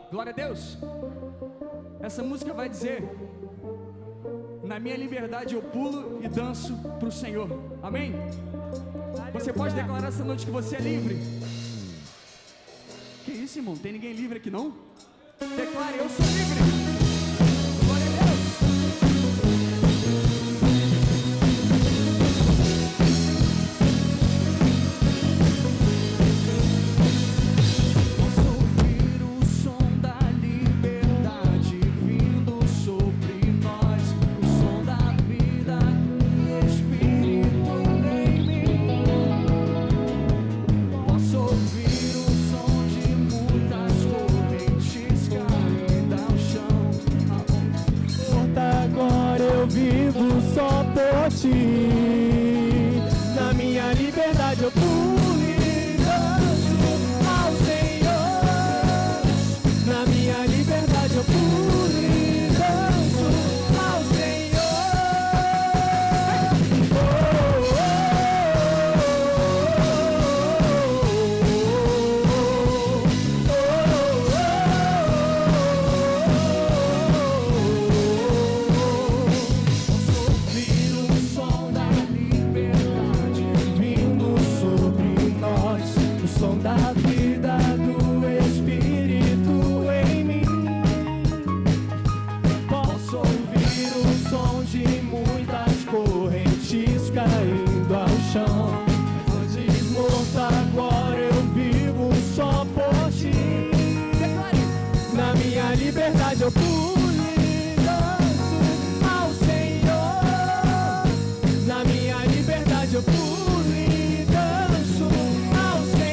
Glória a Deus. Essa música vai dizer: na minha liberdade eu pulo e danço para o Senhor. Amém? Você pode declarar essa noite que você é livre. Que isso, irmão? Tem ninguém livre aqui não? Declare: eu sou livre. Glória a Deus. Vivo só por ti. Na minha liberdade eu pulo e danço ao Senhor. Na minha liberdade eu pulo e danço ao Senhor. Da vida do Espírito em mim, posso ouvir o som de muitas correntes caindo ao chão. Antes morto, agora eu vivo só por ti. Na minha liberdade eu pulo e danço ao Senhor. Na minha liberdade eu pulo e danço ao Senhor.